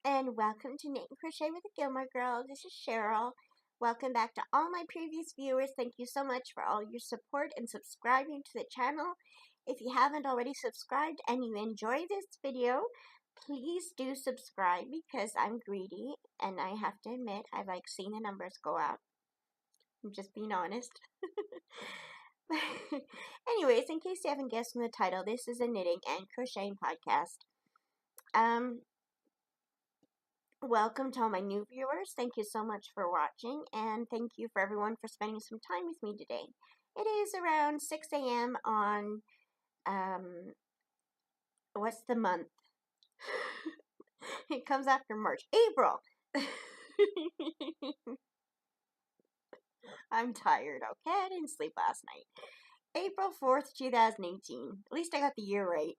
and welcome to Knit and Crochet with the Gilmore Girl. This is Cheryl. Welcome back to all my previous viewers. Thank you so much for all your support and subscribing to the channel. If you haven't already subscribed and you enjoy this video, please do subscribe because I'm greedy and I have to admit I like seeing the numbers go up. I'm just being honest. Anyways, in case you haven't guessed from the title, this is a knitting and crocheting podcast. Welcome to all my new viewers. Thank you so much for watching, and thank you for everyone for spending some time with me today. It is around 6 a.m. on, what's the month? It comes after March. April! I'm tired, okay? I didn't sleep last night. April 4th, 2018. At least I got the year right.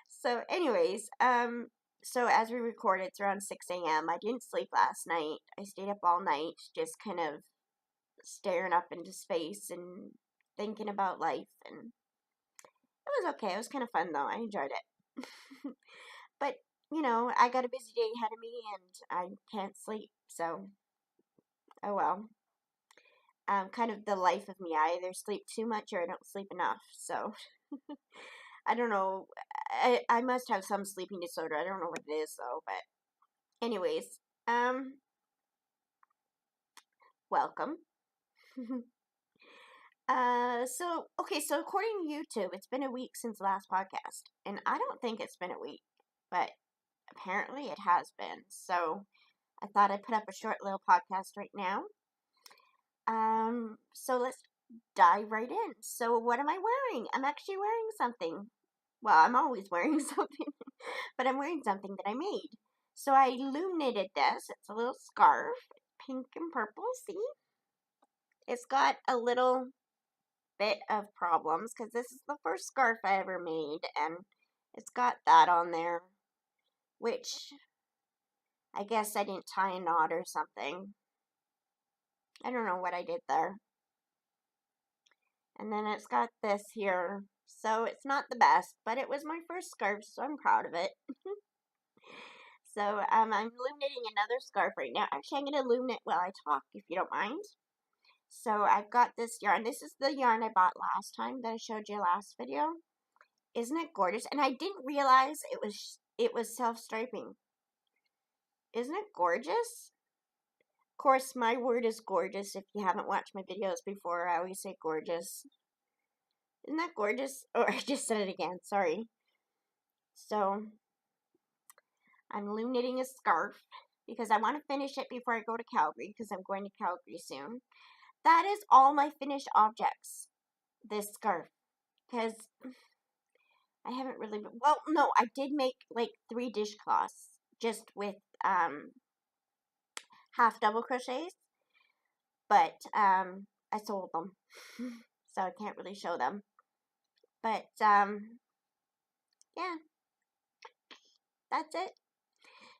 So anyways, so as we record, it's around 6 a.m. I didn't sleep last night. I stayed up all night just kind of staring up into space and thinking about life, and it was okay. It was kind of fun though. I enjoyed it. But, you know, I got a busy day ahead of me and I can't sleep, so oh well. Kind of the life of me. I either sleep too much or I don't sleep enough, so I don't know. I must have some sleeping disorder. I don't know what it is though, but anyways, welcome. So according to YouTube, it's been a week since the last podcast, and I don't think it's been a week, but apparently it has been, so I thought I'd put up a short little podcast right now. So let's dive right in. So what am I wearing? I'm actually wearing something. Well, I'm always wearing something, but I'm wearing something that I made. So I loom knitted this. It's a little scarf, pink and purple, see? It's got a little bit of problems because this is the first scarf I ever made, and it's got that on there, which I guess I didn't tie a knot or something. I don't know what I did there. And then it's got this here, so it's not the best, but it was my first scarf, so I'm proud of it. So I'm loom knitting another scarf right now. Actually, I'm going to loom knit while I talk, if you don't mind. So I've got this yarn. This is the yarn I bought last time that I showed you last video. Isn't it gorgeous? And I didn't realize it was self-striping. Isn't it gorgeous? Of course, my word is gorgeous. If you haven't watched my videos before, I always say gorgeous. Isn't that gorgeous? Oh, I just said it again. Sorry. So I'm loom knitting a scarf because I want to finish it before I go to Calgary because I'm going to Calgary soon. That is all my finished objects, this scarf, because I haven't really, well, no, I did make like 3 dishcloths just with half double crochets, but I sold them, so I can't really show them, but yeah, that's it.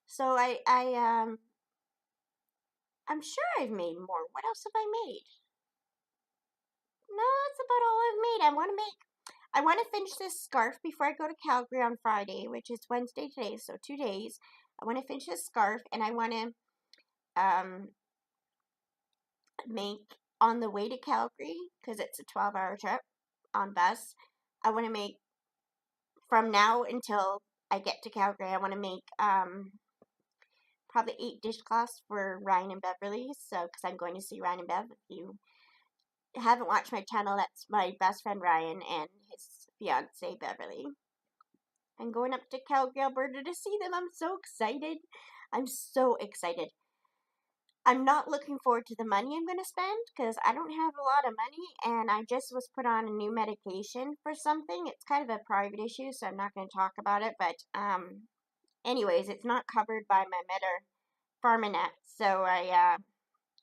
So I'm sure I've made more. What else have I made? No, that's about all I've made. I want to finish this scarf before I go to Calgary on Friday, which is Wednesday today, so 2 days. I want to finish this scarf, and I want to make, on the way to Calgary, because it's a 12-hour trip on bus, I want to make, from now until I get to Calgary, I want to make probably 8 dishcloths for Ryan and Beverly, so, because I'm going to see Ryan and Bev. If you haven't watched my channel, that's my best friend Ryan and his fiance Beverly. I'm going up to Calgary, Alberta to see them. I'm so excited. I'm so excited. I'm not looking forward to the money I'm going to spend because I don't have a lot of money, and I just was put on a new medication for something. It's kind of a private issue, so I'm not going to talk about it, but anyways, it's not covered by my Pharmanet, so I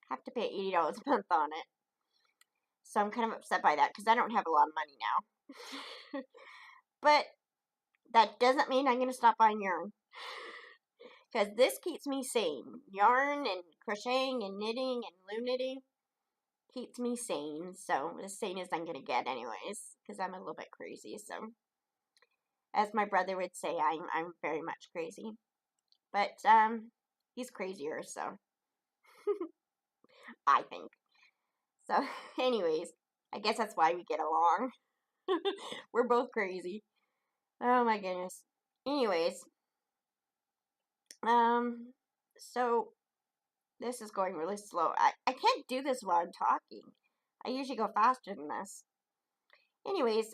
have to pay $80 a month on it. So I'm kind of upset by that because I don't have a lot of money now. But that doesn't mean I'm going to stop buying yarn. Because this keeps me sane. Yarn and crocheting and knitting and loom knitting keeps me sane. So as sane as I'm going to get anyways. Because I'm a little bit crazy. So As my brother would say, I'm very much crazy. But he's crazier, so I think. So anyways, I guess that's why we get along. We're both crazy. Oh my goodness. Anyways, um so this is going really slow. I can't do this while I'm talking. I usually go faster than this. Anyways,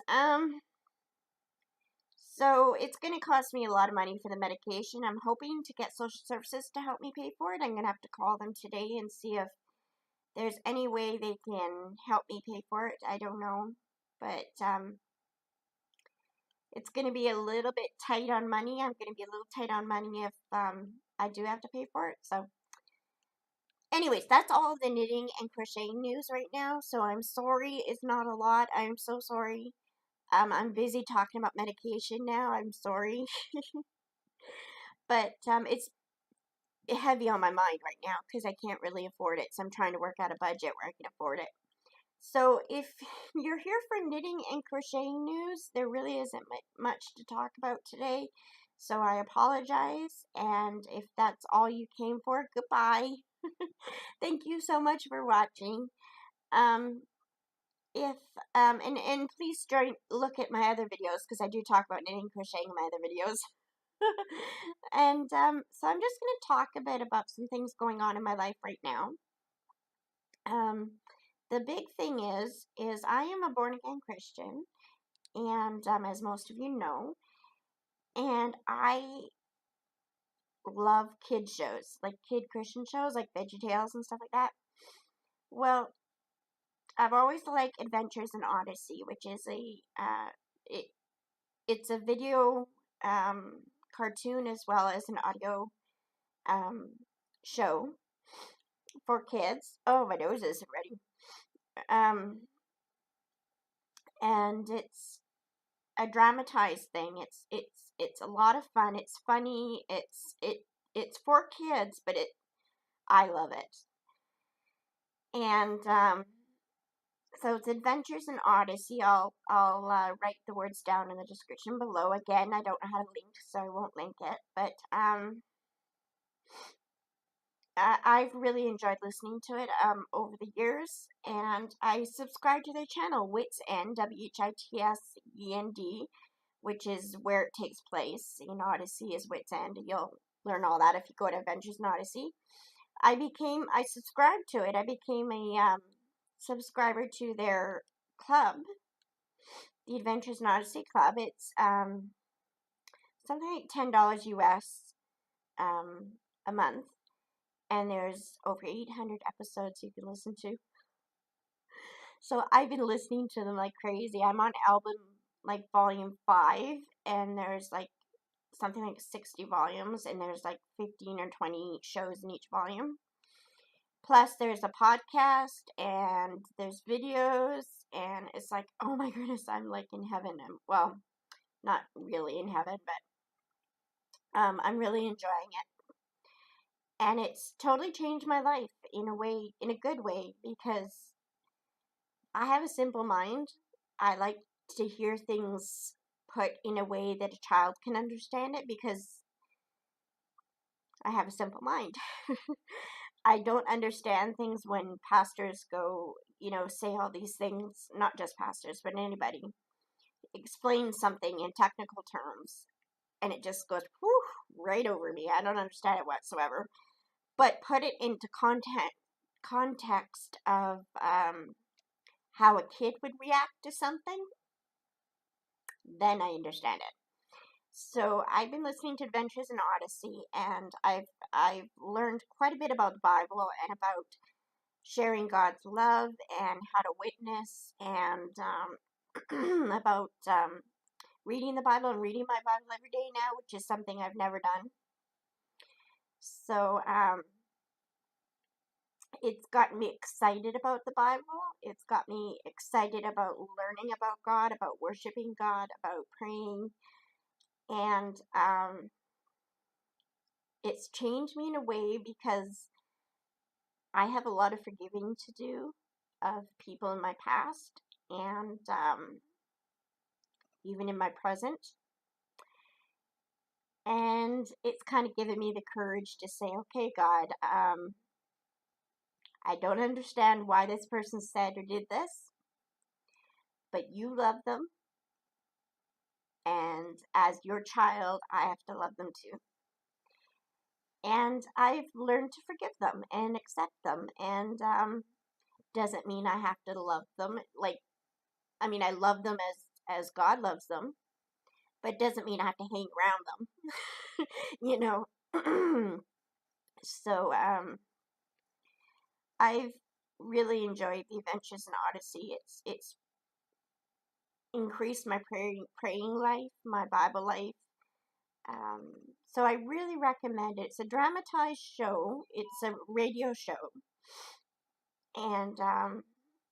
so it's going to cost me a lot of money for the medication. I'm hoping to get social services to help me pay for it. I'm going to have to call them today and see if there's any way they can help me pay for it. I don't know, but it's going to be a little bit tight on money. I'm going to be a little tight on money if I do have to pay for it. So anyways, that's all the knitting and crocheting news right now. So I'm sorry it's not a lot. I'm so sorry. I'm busy talking about medication now. I'm sorry. But it's heavy on my mind right now because I can't really afford it. So I'm trying to work out a budget where I can afford it. So if you're here for knitting and crocheting news, there really isn't much to talk about today. So I apologize. And if that's all you came for, goodbye. Thank you so much for watching. Um, if and please look at my other videos because I do talk about knitting and crocheting in my other videos. And so I'm just going to talk a bit about some things going on in my life right now. The big thing is I am a born again Christian, and as most of you know, and I love kid shows, like kid Christian shows, like VeggieTales and stuff like that. Well, I've always liked Adventures in Odyssey, which is it, it's a video cartoon as well as an audio um, show for kids. Oh, my nose isn't ready. And it's a dramatized thing. It's a lot of fun. It's funny. It's for kids, but I love it. And so it's Adventures in Odyssey. I'll write the words down in the description below. Again, I don't know how to link, so I won't link it. But I've really enjoyed listening to it over the years, and I subscribe to their channel, Wits End, WHITSEND, which is where it takes place. In Odyssey is Wits End. You'll learn all that if you go to Adventures in Odyssey. I subscribed to it. I became a subscriber to their club, the Adventures in Odyssey Club. It's something like $10 US a month, and there's over 800 episodes you can listen to. So I've been listening to them like crazy. I'm on album like volume 5, and there's like something like 60 volumes, and there's like 15 or 20 shows in each volume. Plus there's a podcast, and there's videos, and it's like, oh my goodness, I'm like in heaven. Well, not really in heaven, but I'm really enjoying it. And it's totally changed my life in a way, in a good way, because I have a simple mind. I like to hear things put in a way that a child can understand it because I have a simple mind. I don't understand things when pastors go, say all these things, not just pastors, but anybody, explain something in technical terms, and it just goes whew, right over me. I don't understand it whatsoever. But put it into context of how a kid would react to something, then I understand it. So I've been listening to Adventures in Odyssey, and I've learned quite a bit about the Bible and about sharing God's love and how to witness, and about reading the Bible and reading my Bible every day now, which is something I've never done. So it's got me excited about the Bible. It's got me excited about learning about God, about worshiping God, about praying, and it's changed me in a way because I have a lot of forgiving to do of people in my past, and even in my present. And it's kind of given me the courage to say, okay, God, I don't understand why this person said or did this, but you love them, and as your child, I have to love them too. And I've learned to forgive them and accept them, and doesn't mean I have to love them. Like, I mean, I love them as God loves them, but it doesn't mean I have to hang around them, you know. So, I've really enjoyed the Adventures in Odyssey. It's increased my praying life, my Bible life. Um, so I really recommend it. It's a dramatized show. It's a radio show, and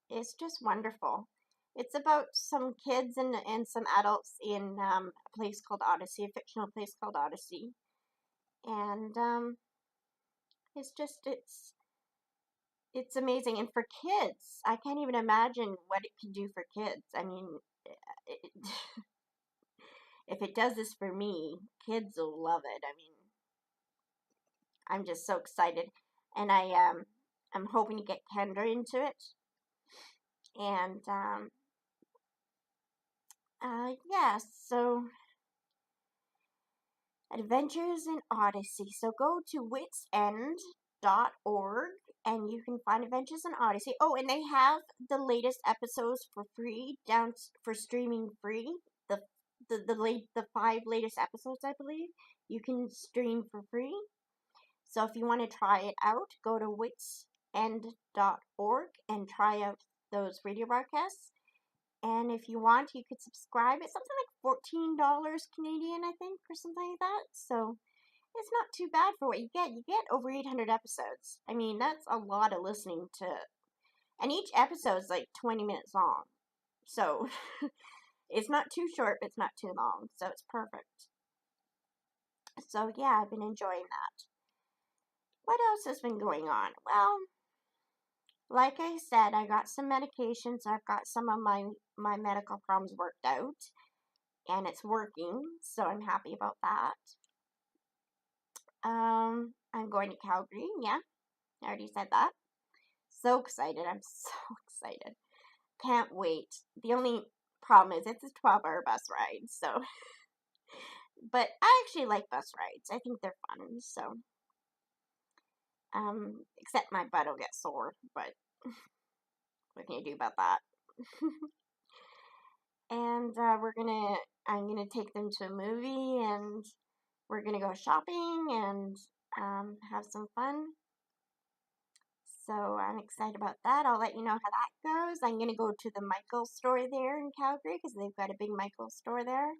it's just wonderful. It's about some kids and some adults in a place called Odyssey, a fictional place called Odyssey, and it's amazing. And for kids, I can't even imagine what it can do for kids. I mean, it, if it does this for me, kids will love it. I mean, I'm just so excited, and I'm hoping to get Kendra into it, and yeah. So Adventures in Odyssey. So go to witsend.org and you can find Adventures in Odyssey. Oh, and they have the latest episodes for free down for streaming free. The 5 latest episodes, I believe, you can stream for free. So if you want to try it out, go to witsend.org and try out those radio broadcasts. And if you want, you could subscribe. It's something like $14 Canadian, I think, or something like that. So it's not too bad for what you get. You get over 800 episodes. I mean, that's a lot of listening to. And each episode is like 20 minutes long. So it's not too short, but it's not too long. So it's perfect. So yeah, I've been enjoying that. What else has been going on? Well, like I said, I got some medication, so I've got some of my medical problems worked out, and it's working, so I'm happy about that. I'm going to Calgary, yeah, I already said that. So excited, I'm so excited. Can't wait. The only problem is it's a 12-hour bus ride, so, but I actually like bus rides. I think they're fun, so, except my butt will get sore, but what can you do about that? And I'm gonna take them to a movie, and we're gonna go shopping and have some fun. So I'm excited about that. I'll let you know how that goes. I'm gonna go to the Michaels store there in Calgary because they've got a big Michaels store there.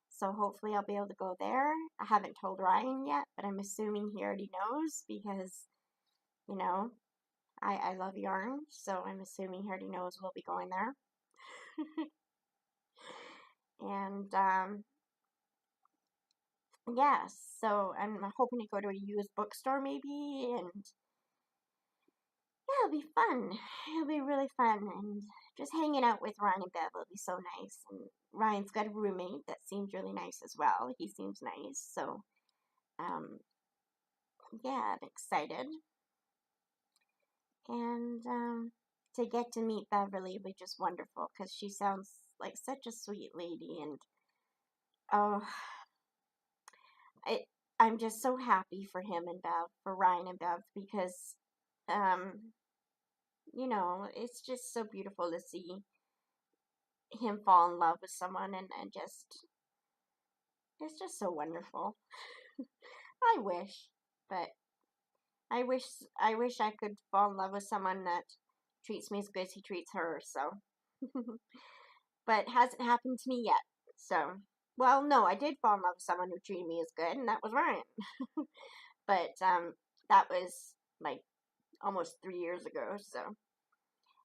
So hopefully I'll be able to go there. I haven't told Ryan yet, but I'm assuming he already knows because, you know, I love yarn, so I'm assuming he already knows we'll be going there. And yeah, so I'm hoping to go to a used bookstore maybe, and yeah, it'll be fun. It'll be really fun, and just hanging out with Ryan and Bev will be so nice. And Ryan's got a roommate that seems really nice as well. He seems nice, so um, yeah, I'm excited. And to get to meet Beverly will be just wonderful because she sounds like such a sweet lady, and oh, I I'm just so happy for him and Bev, for Ryan and Bev, because um, it's just so beautiful to see him fall in love with someone, and just it's just so wonderful. I wish, but I wish I could fall in love with someone that treats me as good as he treats her, so but it hasn't happened to me yet. So, well, no, I did fall in love with someone who treated me as good, and that was Ryan. But that was like almost 3 years ago, so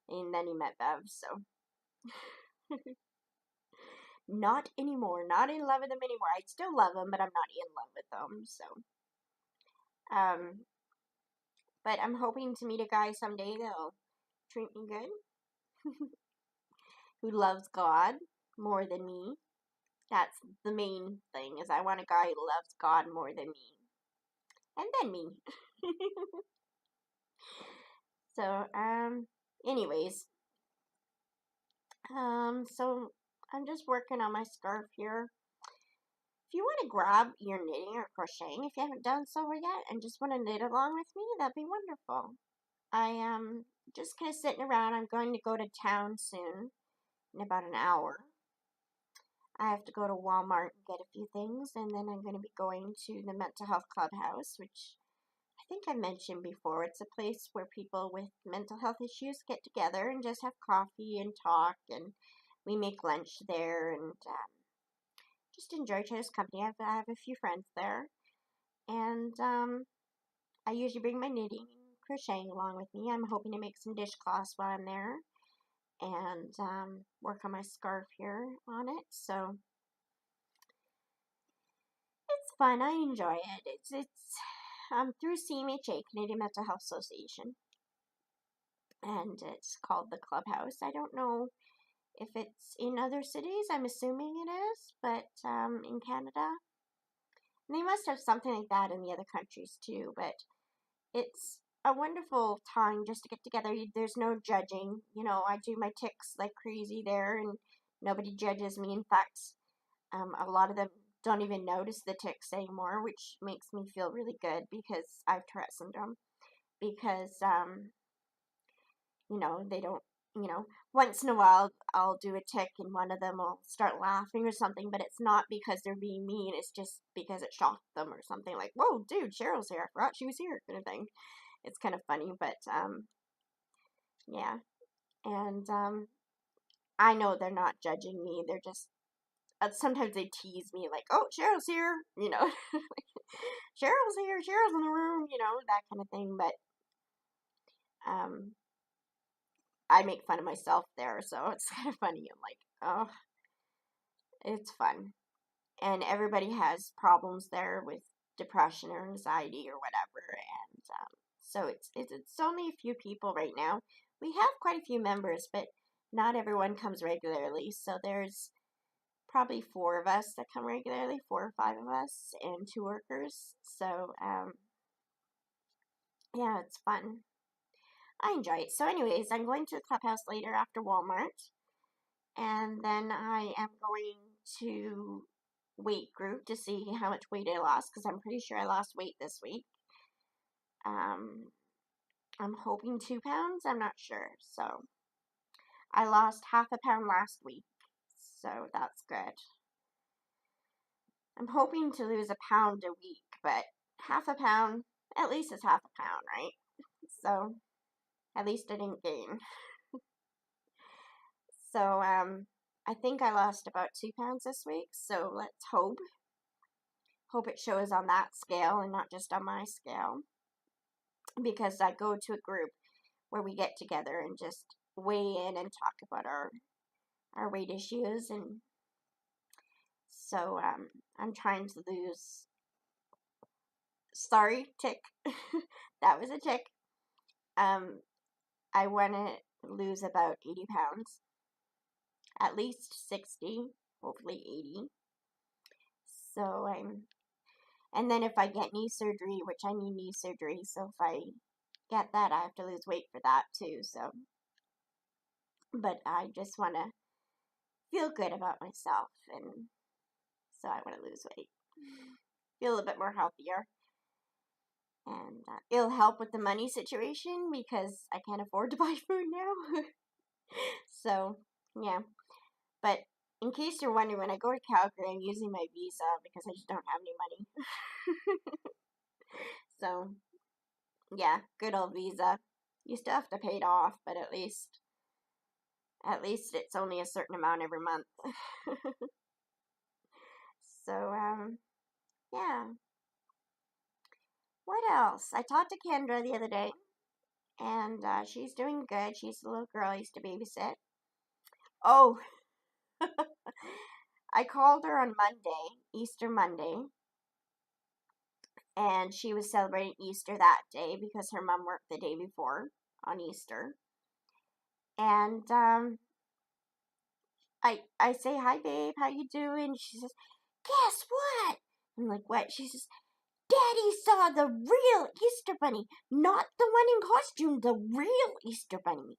and then he met Bev, so not anymore. Not in love with them anymore. I still love them, but I'm not in love with them. So, um, but I'm hoping to meet a guy someday that'll treat me good, who loves God more than me, That's the main thing, is I want a guy who loves God more than me. And then me. So, anyways, so I'm just working on my scarf here. If you want to grab your knitting or crocheting, if you haven't done so yet, and just want to knit along with me, that'd be wonderful. I am just kind of sitting around. I'm going to go to town soon, in about an hour. I have to go to Walmart and get a few things, and then I'm going to be going to the Mental Health Clubhouse, which I think I mentioned before. It's a place where people with mental health issues get together and just have coffee and talk, and we make lunch there and just enjoy each other's company. I have a few friends there, and I usually bring my knitting and crocheting along with me. I'm hoping to make some dishcloths while I'm there, and work on my scarf here on it. So it's fun. I enjoy it. It's through CMHA, Canadian Mental Health Association, and it's called the Clubhouse. I don't know if it's in other cities. I'm assuming it is, but in Canada, they must have something like that in the other countries too. But it's a wonderful time just to get together. There's no judging. You know, I do my ticks like crazy there, and nobody judges me. In fact, a lot of them don't even notice the ticks anymore, which makes me feel really good because I have Tourette syndrome. Because, they don't, once in a while I'll do a tick and one of them will start laughing or something, but it's not because they're being mean, it's just because it shocked them or something, like, whoa, dude, Cheryl's here, I forgot she was here, kind of thing. It's kind of funny, but, yeah. And, I know they're not judging me, they're just, sometimes they tease me, like, oh, Cheryl's here, Cheryl's here, Cheryl's in the room, that kind of thing, but, um, I make fun of myself there, so it's kind of funny. I'm like, oh, it's fun. And everybody has problems there with depression or anxiety or whatever. And so it's only a few people right now. We have quite a few members, but not everyone comes regularly. So there's probably 4 of us that come regularly, 4 or 5 of us, and 2 workers. So yeah, it's fun. I enjoy it. So anyways, I'm going to the clubhouse later after Walmart. And then I am going to weight group to see how much weight I lost, because I'm pretty sure I lost weight this week. I'm hoping 2 pounds. I'm not sure. So I lost half a pound last week, so that's good. I'm hoping to lose a pound a week, but half a pound, at least it's half a pound, right? So at least I didn't gain. So I think I lost about 2 pounds this week, so let's hope it shows on that scale and not just on my scale, because I go to a group where we get together and just weigh in and talk about our weight issues. And so I'm trying to lose, sorry, tick, that was a tick. I want to lose about 80 pounds, at least 60, hopefully 80. So and then if I get knee surgery, which I need knee surgery, so if I get that, I have to lose weight for that too. So, but I just want to feel good about myself, and so I want to lose weight, feel a little bit more healthier, and it'll help with the money situation because I can't afford to buy food now. So, yeah. But in case you're wondering, when I go to Calgary, I'm using my visa because I just don't have any money. So, yeah, good old visa. You still have to pay it off, but at least it's only a certain amount every month. So, yeah. What else? I talked to Kendra the other day, and she's doing good. She's the little girl I used to babysit. Oh, I called her on Monday, Easter Monday, and she was celebrating Easter that day because her mom worked the day before on Easter. And I say, hi, babe, how you doing? She says, guess what? I'm like, what? She says, Daddy saw the real Easter Bunny, not the one in costume, the real Easter Bunny.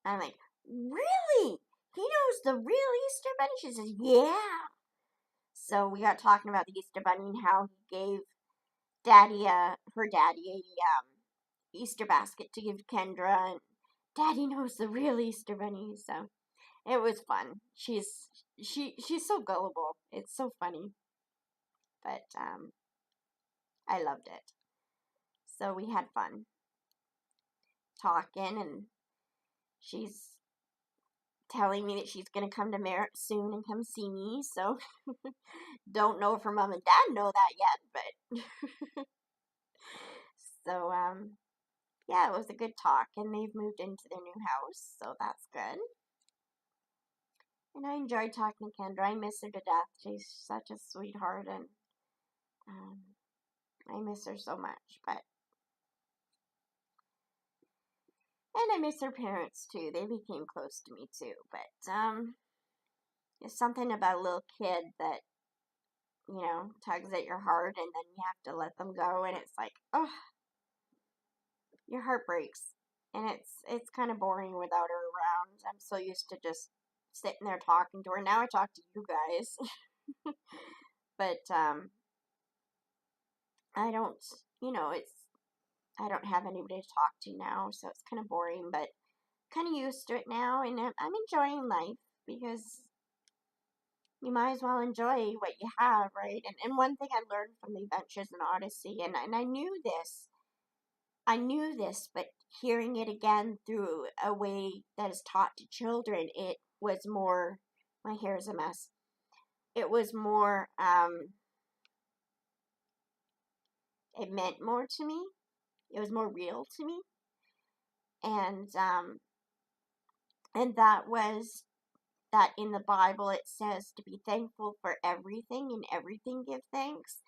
I'm like, really? He knows the real Easter Bunny? She says, yeah. So we got talking about the Easter Bunny and how he gave her daddy a Easter basket to give Kendra, and Daddy knows the real Easter Bunny. So it was fun. She's so gullible. It's so funny, but I loved it. So we had fun talking, and she's telling me that she's gonna come to Merritt soon and come see me. So don't know if her mom and dad know that yet, but so yeah, it was a good talk, and they've moved into their new house, so that's good. And I enjoyed talking to Kendra. I miss her to death. She's such a sweetheart, and um, I miss her so much. And I miss her parents too. They became close to me too. But there's something about a little kid that tugs at your heart, and then you have to let them go, and it's like, oh, your heart breaks, and it's kind of boring without her around. I'm so used to just sitting there talking to her. Now I talk to you guys, but I don't, it's I don't have anybody to talk to now, so it's kind of boring, but kind of used to it now, and I'm enjoying life because you might as well enjoy what you have, right? And one thing I learned from the Adventures in Odyssey, and I knew this, but hearing it again through a way that is taught to children, it was more, my hair is a mess. It was more, it meant more to me. It was more real to me. And, that was that in the Bible it says to be thankful for everything, and everything give thanks.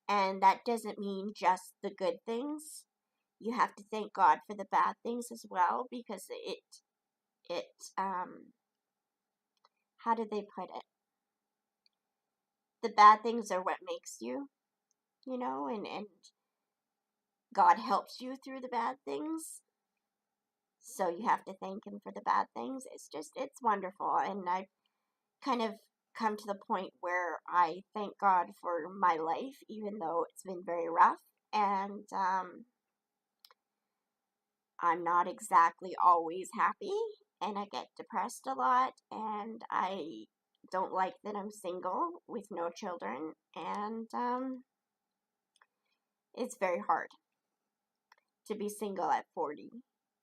And that doesn't mean just the good things. You have to thank God for the bad things as well, because it how did they put it? The bad things are what makes you, and God helps you through the bad things. So you have to thank him for the bad things. It's wonderful. And I've kind of come to the point where I thank God for my life, even though it's been very rough. And I'm not exactly always happy, and I get depressed a lot, and I don't like that I'm single with no children, and it's very hard to be single at 40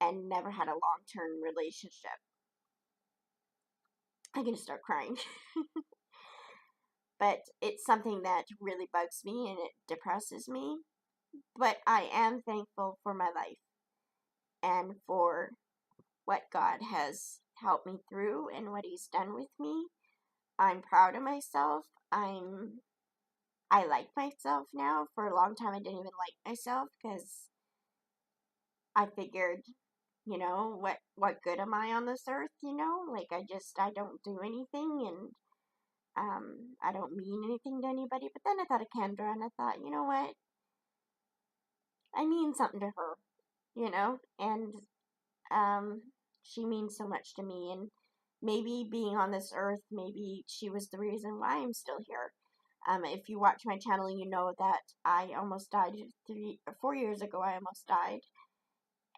and never had a long-term relationship. I'm gonna start crying. But it's something that really bugs me and it depresses me. But I am thankful for my life and for what God has helped me through and what he's done with me. I'm proud of myself. I like myself now. For a long time I didn't even like myself because I figured, what good am I on this earth, Like I don't do anything, and I don't mean anything to anybody. But then I thought of Kendra, and I thought, you know what? I mean something to her, and um, she means so much to me, and maybe being on this earth, maybe she was the reason why I'm still here. If you watch my channel, you know that I almost died 4 years ago. I almost died,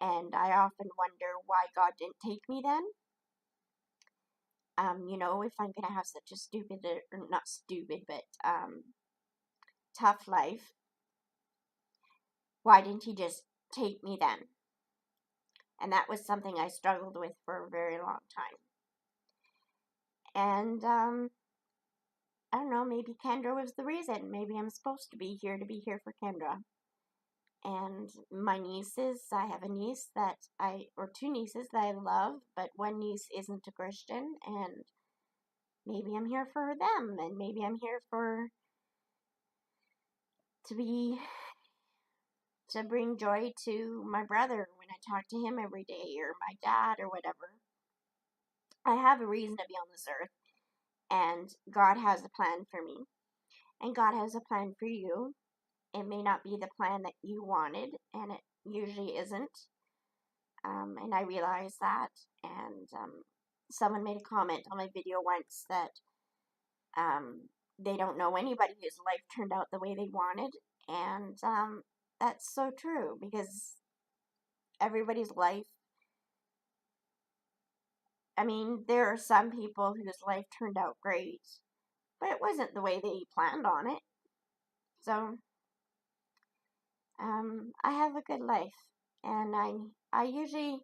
and I often wonder why God didn't take me then. If I'm gonna have such a stupid, or not stupid, but tough life, why didn't he just take me then? And that was something I struggled with for a very long time. And I don't know, maybe Kendra was the reason. Maybe I'm supposed to be here for Kendra. And my nieces, I have a niece or two nieces that I love, but one niece isn't a Christian, and maybe I'm here for them, and maybe I'm here to be, to bring joy to my brother when I talk to him every day, or my dad, or whatever. I have a reason to be on this earth, and God has a plan for me, and God has a plan for you. It may not be the plan that you wanted, and it usually isn't. And I realize that. And someone made a comment on my video once that um, they don't know anybody whose life turned out the way they wanted, and that's so true because everybody's life. I mean, there are some people whose life turned out great, but it wasn't the way they planned on it. So, I have a good life, and I usually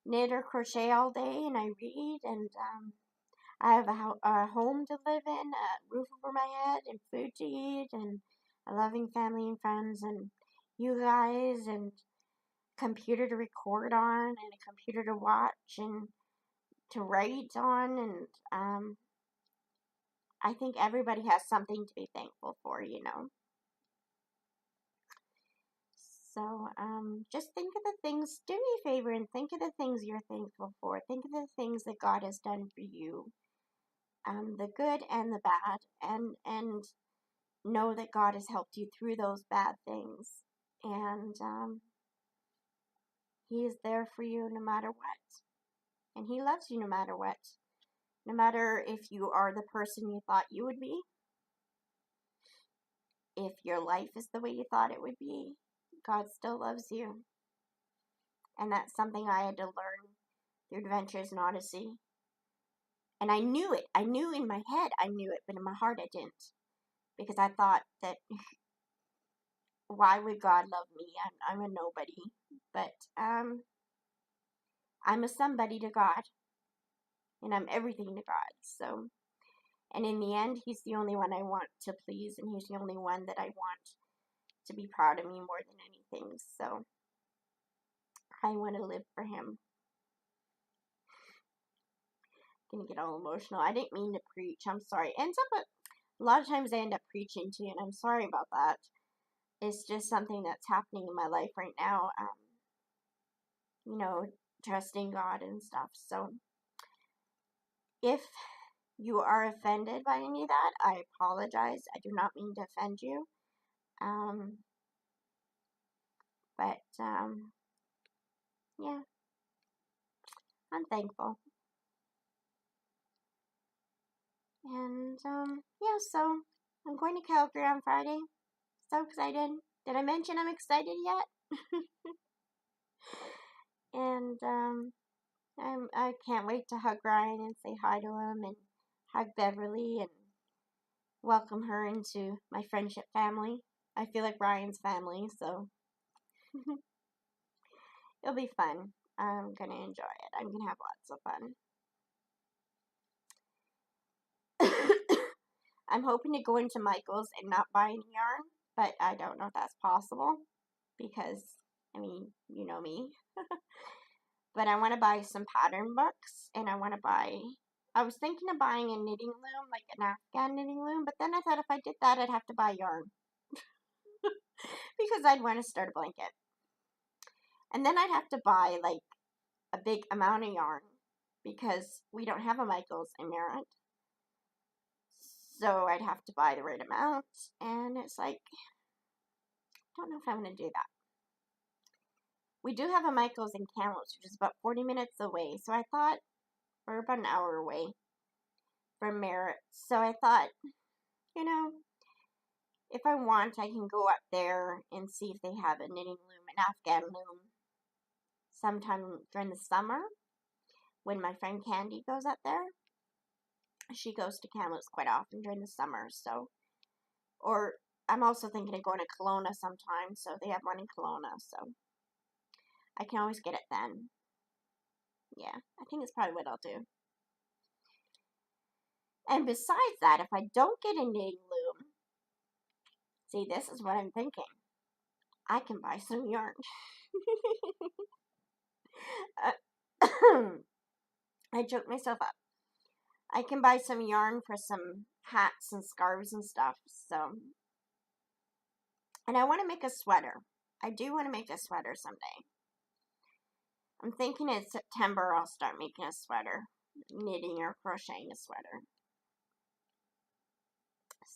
knit or crochet all day, and I read, and I have a home to live in, a roof over my head, and food to eat, and a loving family and friends, and you guys, and computer to record on, and a computer to watch, and to write on, and I think everybody has something to be thankful for, you know. So, just think of the things, do me a favor and think of the things you're thankful for. Think of the things that God has done for you, the good and the bad, and know that God has helped you through those bad things. And He is there for you no matter what. And He loves you no matter what. No matter if you are the person you thought you would be, if your life is the way you thought it would be, God still loves you. And that's something I had to learn through Adventures in Odyssey. And I knew it. I knew in my head I knew it, but in my heart I didn't. Because I thought that why would God love me? I'm a nobody. But I'm a somebody to God. And I'm everything to God. So, and in the end, He's the only one I want to please. And He's the only one that I want to be proud of me more than anything. So, I want to live for Him. Gonna get all emotional. I didn't mean to preach. I'm sorry. Ends up a lot of times I end up preaching too, and I'm sorry about that. It's just something that's happening in my life right now. You know, trusting God and stuff. So, if you are offended by any of that, I apologize. I do not mean to offend you. Um, but yeah, I'm thankful. And yeah, so I'm going to Calgary on Friday. So excited. Did I mention I'm excited yet? And I can't wait to hug Ryan and say hi to him and hug Beverly and welcome her into my friendship family. I feel like Ryan's family, so it'll be fun. I'm gonna enjoy it. I'm gonna have lots of fun. I'm hoping to go into Michael's and not buy any yarn, but I don't know if that's possible because, I mean, you know me. But I want to buy some pattern books, and I was thinking of buying a knitting loom, like an Afghan knitting loom, but then I thought if I did that, I'd have to buy yarn. Because I'd want to start a blanket. And then I'd have to buy, like, a big amount of yarn, because we don't have a Michael's in Merritt. So I'd have to buy the right amount, and it's like, I don't know if I'm going to do that. We do have a Michael's in Kamloops, which is about 40 minutes away, so I thought, or about an hour away from Merritt. So I thought, you know, if I want, I can go up there and see if they have a knitting loom, an Afghan loom, sometime during the summer when my friend Candy goes up there. She goes to Kamloops quite often during the summer, so. Or I'm also thinking of going to Kelowna sometime, so they have one in Kelowna, so I can always get it then. Yeah, I think it's probably what I'll do. And besides that, if I don't get a knitting loom, see, this is what I'm thinking. I can buy some yarn. I choked myself up. I can buy some yarn for some hats and scarves and stuff, so. And I want to make a sweater. I do want to make a sweater someday. I'm thinking in September I'll start making a sweater. knitting or crocheting a sweater.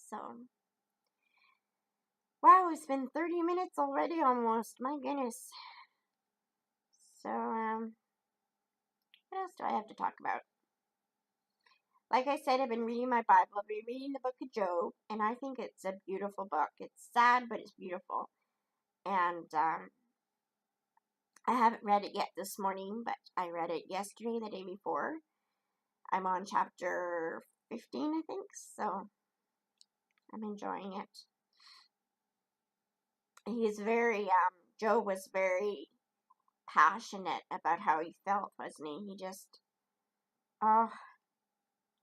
So, wow, it's been 30 minutes already almost. My goodness. So, what else do I have to talk about? Like I said, I've been reading my Bible. I've been reading the book of Job, and I think it's a beautiful book. It's sad, but it's beautiful. And I haven't read it yet this morning, but I read it yesterday, the day before. I'm on chapter 15, I think, so I'm enjoying it. He's very, Job was very passionate about how he felt, wasn't he? He just, oh,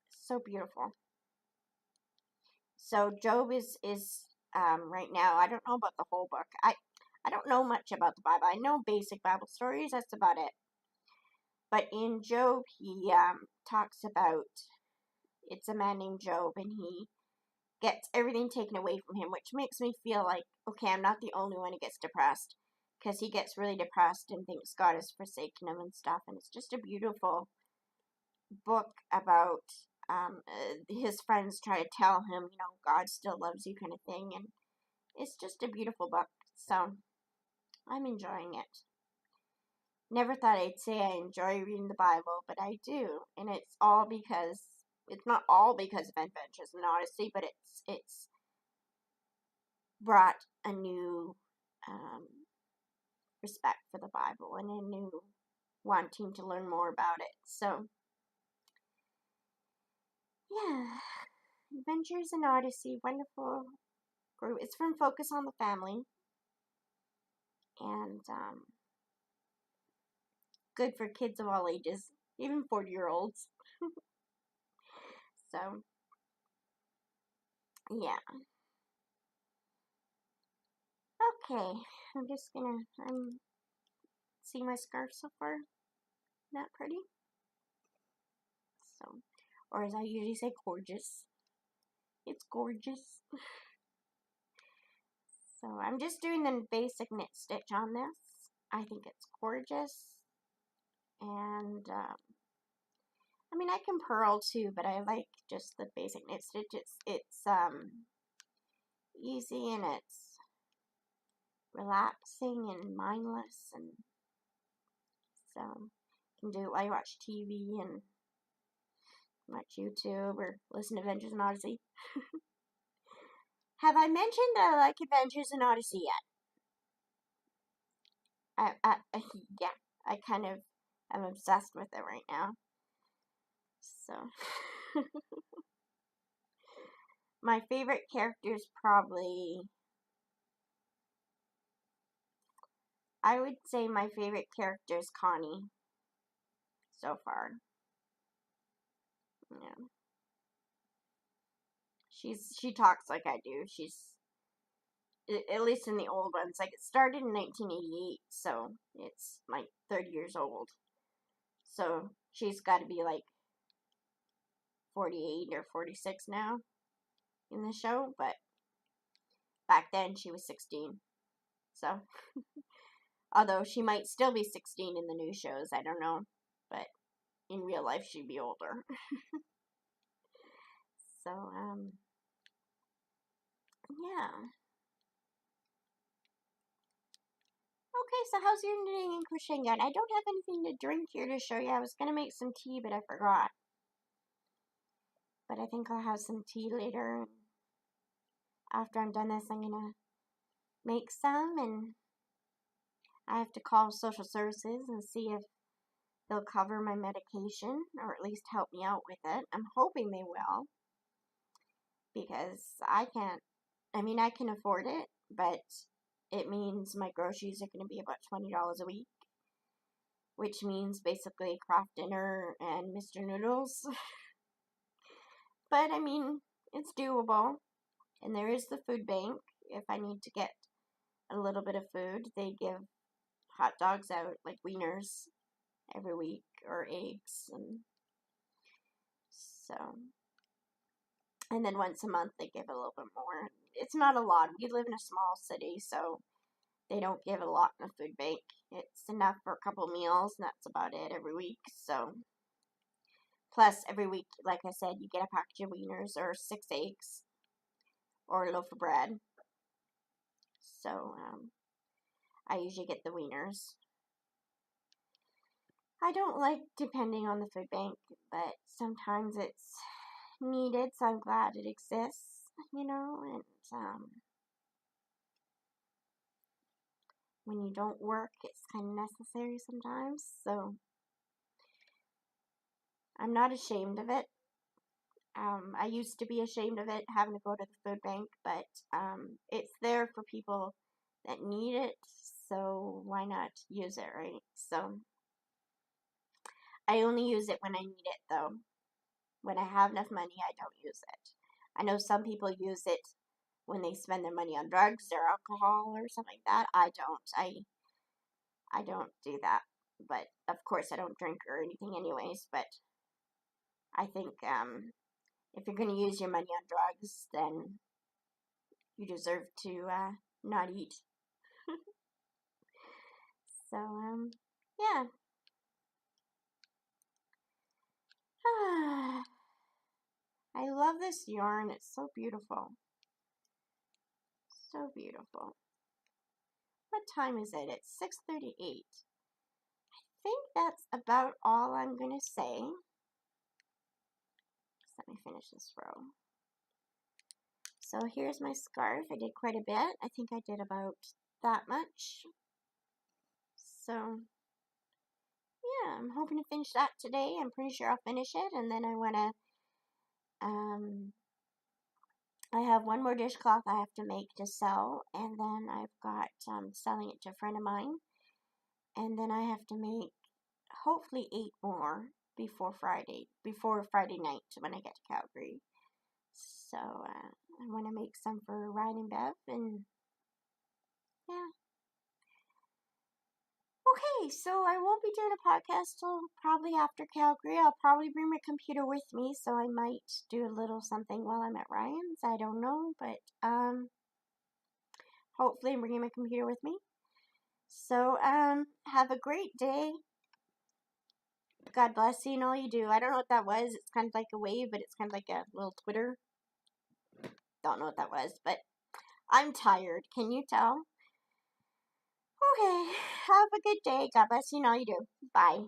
so beautiful. So Job is right now, I don't know about the whole book. I don't know much about the Bible. I know basic Bible stories, that's about it. But in Job, he talks about, it's a man named Job, and he gets everything taken away from him, which makes me feel like, okay, I'm not the only one who gets depressed, because he gets really depressed and thinks God has forsaken him and stuff, and it's just a beautiful book about his friends try to tell him, God still loves you kind of thing, and it's just a beautiful book, so I'm enjoying it. Never thought I'd say I enjoy reading the Bible, but I do, and it's not all because of Adventures in Odyssey, but it's brought a new respect for the Bible and a new wanting to learn more about it. So, yeah, Adventures in Odyssey, wonderful group. It's from Focus on the Family, and good for kids of all ages, even 40-year-olds. So, yeah. Okay, I'm see my scarf so far? Not pretty? So, or as I usually say, gorgeous. It's gorgeous. So I'm just doing the basic knit stitch on this. I think it's gorgeous. And, I mean, I can purl too, but I like just the basic knit stitch. It's easy, and it's relaxing and mindless, and so you can do it while you watch TV and watch YouTube or listen to Adventures in Odyssey. Have I mentioned I like Adventures in Odyssey yet? Yeah, I kind of am obsessed with it right now. So, my favorite character is probably, I would say my favorite character is Connie so far. Yeah. She talks like I do. She's, at least in the old ones, like it started in 1988, so it's like 30 years old. So she's got to be like 48 or 46 now in the show, but back then she was 16. So, although she might still be 16 in the new shows, I don't know, but in real life she'd be older. So, yeah. Okay, so how's your knitting and crocheting going? I don't have anything to drink here to show you. I was going to make some tea, but I forgot. But I think I'll have some tea later. After I'm done this, I'm going to make some, and I have to call social services and see if they'll cover my medication, or at least help me out with it. I'm hoping they will, because I can afford it, but it means my groceries are going to be about $20 a week, which means basically Kraft Dinner and Mr. Noodles. But I mean, it's doable, and there is the food bank if I need to get a little bit of food. They give hot dogs out, like wieners, every week, or eggs, and so, and then once a month they give a little bit more. It's not a lot. We live in a small city, so they don't give a lot in the food bank. It's enough for a couple meals, and that's about it every week. So Plus, every week, like I said, you get a package of wieners or 6 eggs or a loaf of bread. So, I usually get the wieners. I don't like depending on the food bank, but sometimes it's needed, so I'm glad it exists, and when you don't work, it's kind of necessary sometimes, so I'm not ashamed of it. I used to be ashamed of it, having to go to the food bank, but it's there for people that need it, so why not use it, right? So I only use it when I need it, though. When I have enough money, I don't use it. I know some people use it when they spend their money on drugs or alcohol or something like that. I don't. I don't do that. But of course, I don't drink or anything, anyways. But I think if you're going to use your money on drugs, then you deserve to not eat. So yeah. I love this yarn. It's so beautiful. So beautiful. What time is it? It's 6:38. I think that's about all I'm going to say. Let me finish this row. So here's my scarf. I did quite a bit. I think I did about that much. So yeah, I'm hoping to finish that today. I'm pretty sure I'll finish it, and then I want to I have one more dishcloth I have to make to sell, and then I've got selling it to a friend of mine, and then I have to make hopefully 8 more before Friday night when I get to Calgary. So I want to make some for Ryan and Bev, and yeah. Okay, so I won't be doing a podcast till probably after Calgary. I'll probably bring my computer with me, so I might do a little something while I'm at Ryan's. I don't know, but hopefully I'm bringing my computer with me. So have a great day. God bless you and all you do. I don't know what that was. It's kind of like a wave, but it's kind of like a little Twitter. Don't know what that was, but I'm tired. Can you tell? Okay, have a good day. God bless you and all you do. Bye.